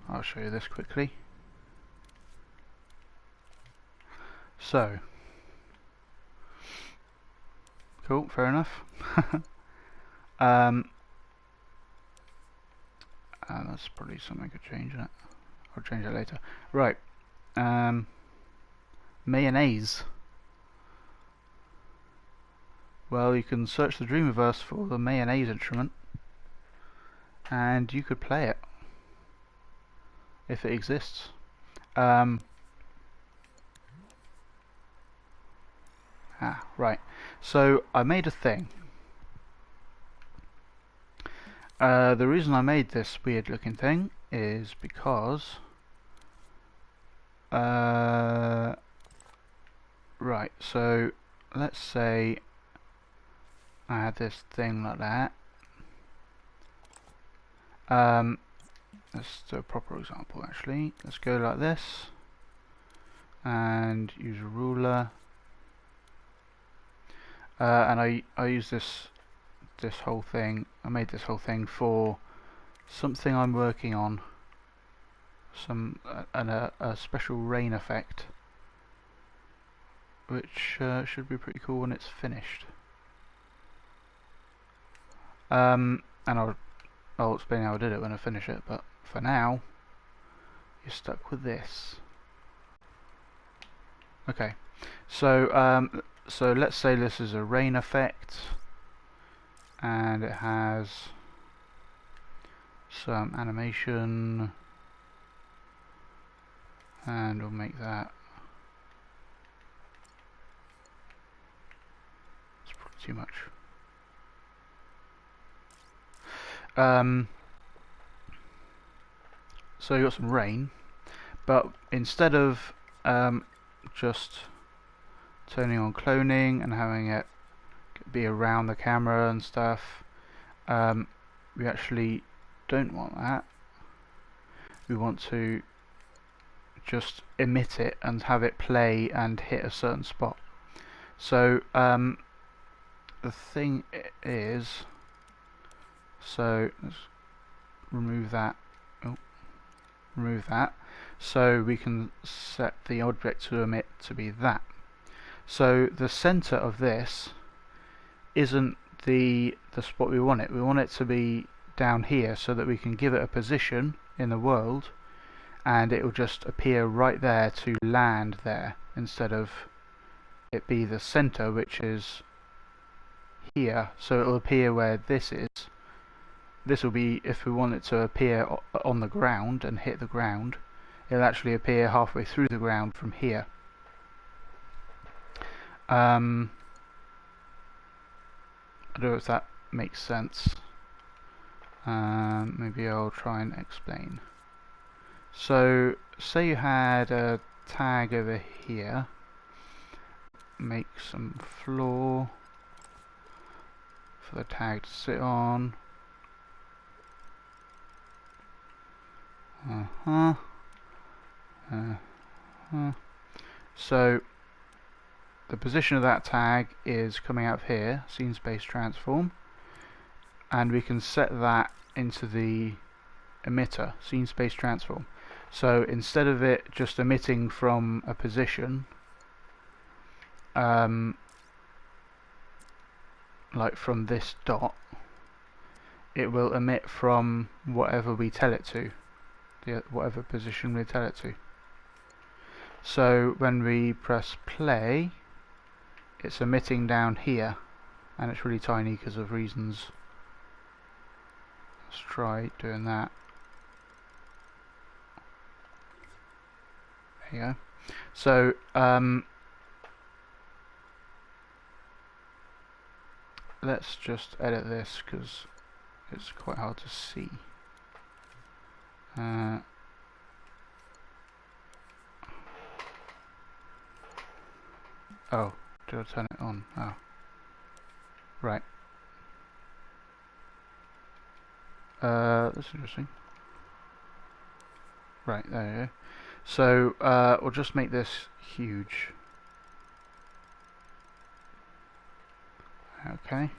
I'll show you this quickly. So, cool, fair enough. That's probably something I could change in it. I'll change it later. Right. Mayonnaise. Well, you can search the Dreamiverse for the mayonnaise instrument, and you could play it if it exists. Right. So I made a thing. The reason I made this weird looking thing is because right, so let's say I had this thing like that. Let's do a proper example actually. Let's go like this and use a ruler, and I use this whole thing. I made this whole thing for something I'm working on, a special rain effect, which should be pretty cool when it's finished. And I'll explain how I did it when I finish it, but for now you're stuck with this. Okay, so so let's say this is a rain effect and it has some animation, and we'll make that, it's probably too much. So you got some rain, but instead of just turning on cloning and having it be around the camera and stuff, we actually don't want that. We want to just emit it and have it play and hit a certain spot. So the thing is, so let's remove that. Remove that. So we can set the object to emit to be that. So the center of this isn't the spot we want it. We want it to be down here so that we can give it a position in the world, and it will just appear right there to land there, instead of it be the center, which is here. So it will appear where this is. This will be, if we want it to appear on the ground and hit the ground, it'll actually appear halfway through the ground from here. I don't know if that makes sense. Maybe I'll try and explain. So say you had a tag over here, make some floor for the tag to sit on. So the position of that tag is coming out of here, scene space transform, and we can set that into the emitter, scene space transform. So instead of it just emitting from a position, like from this dot, it will emit from whatever we tell it to, whatever position we tell it to. So when we press play, it's emitting down here, and it's really tiny because of reasons. Let's try doing that. There you go. So let's just edit this because it's quite hard to see. Oh, did I turn it on? Oh, right. That's interesting. Right, there you go. So we'll just make this huge. Okay.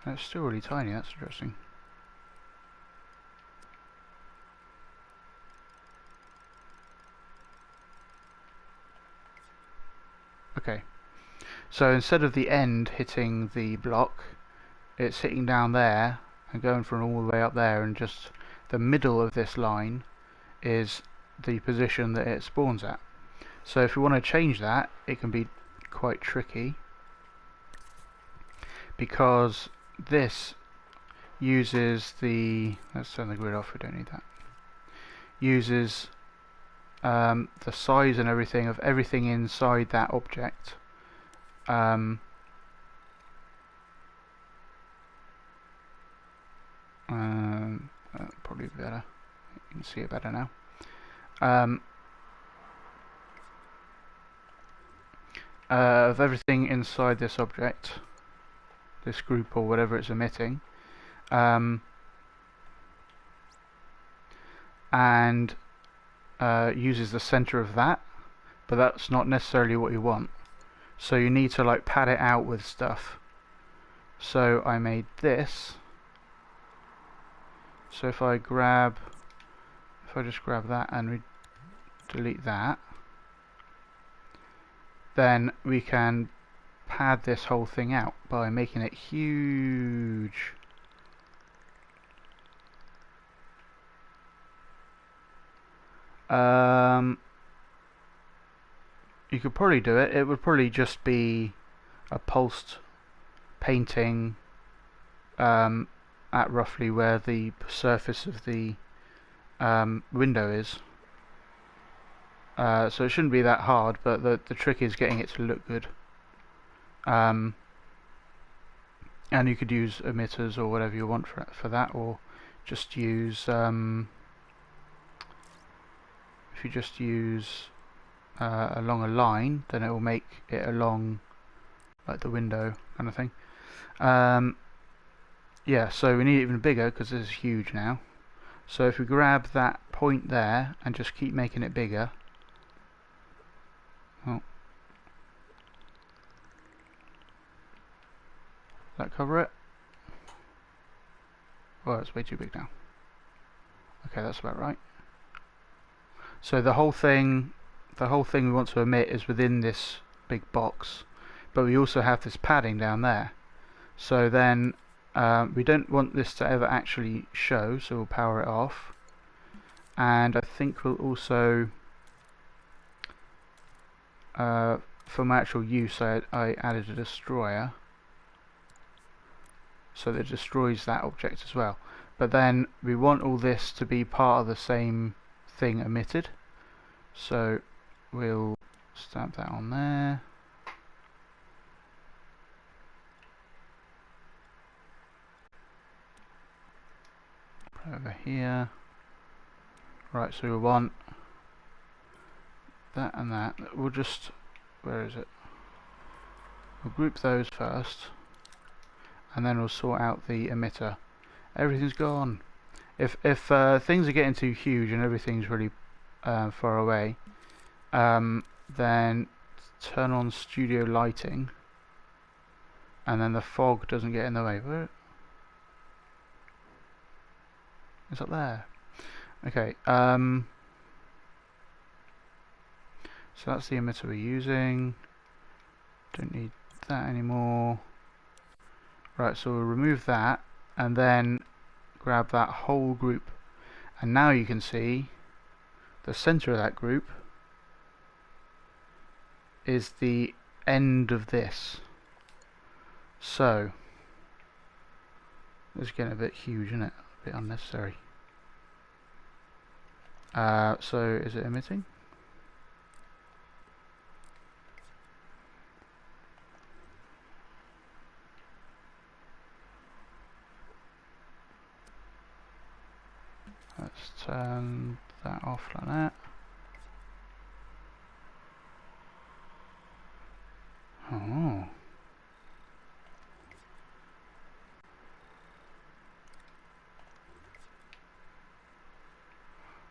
It's still really tiny, that's interesting. Okay, so instead of the end hitting the block, it's hitting down there and going from all the way up there, and just the middle of this line is the position that it spawns at. So if we want to change that, it can be quite tricky, because this uses the, let's turn the grid off, we don't need that, uses the size and everything of everything inside that object. Probably better, you can see it better now. Of everything inside this object, this group or whatever it's emitting, and uses the center of that, but that's not necessarily what you want. So you need to like pad it out with stuff. So I made this. So if I just grab that and delete that, then we can pad this whole thing out by making it huge. You could probably do it. It would probably just be a pulsed painting at roughly where the surface of the window is. So it shouldn't be that hard, but the trick is getting it to look good. And you could use emitters or whatever you want for that, or just use if you just use along a line, then it will make it along like the window kind of thing. Yeah, so we need it even bigger because this is huge now. So if we grab that point there and just keep making it bigger. Oh. Does that cover it? Well, it's way too big now. Okay, that's about right. So the whole thing we want to emit is within this big box, but we also have this padding down there. So then we don't want this to ever actually show, so we'll power it off. And I think we'll also, for my actual use, I added a destroyer, so that it destroys that object as well. But then we want all this to be part of the same thing emitted, so we'll stamp that on there. Put it over here. Right, so we want that and that. We'll just, where is it? We'll group those first, and then we'll sort out the emitter. Everything's gone. If things are getting too huge and everything's really far away, then turn on studio lighting, and then the fog doesn't get in the way. Where? It's up there. Okay. So that's the emitter we're using. Don't need that anymore. Right, so we'll remove that and then grab that whole group, and now you can see the center of that group is the end of this. So it's getting a bit huge, isn't it? A bit unnecessary. So is it emitting? Let's turn that off like that. Oh.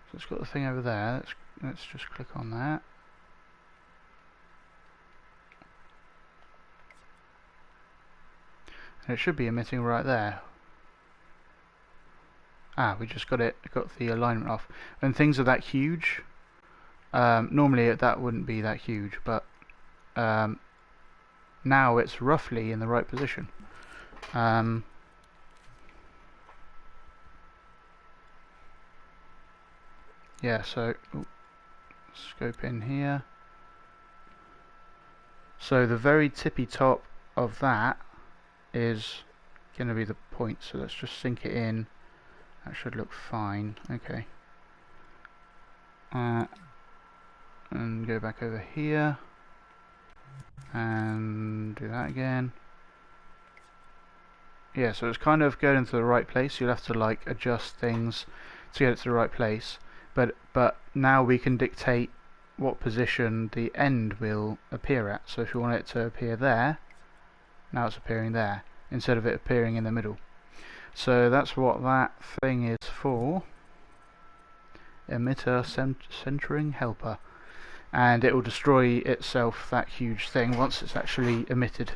So it's got the thing over there. Let's just click on that. And it should be emitting right there. Ah, we just got the alignment off. When things are that huge, normally that wouldn't be that huge, but now it's roughly in the right position. Yeah, so scope in here. So the very tippy top of that is going to be the point, so let's just sink it in. That should look fine. Okay. And go back over here and do that again. Yeah, so it's kind of going to the right place. You'll have to like adjust things to get it to the right place, but now we can dictate what position the end will appear at. So if you want it to appear there, now it's appearing there instead of it appearing in the middle. So that's what that thing is for. Emitter centering helper, and it will destroy itself, that huge thing, once it's actually emitted.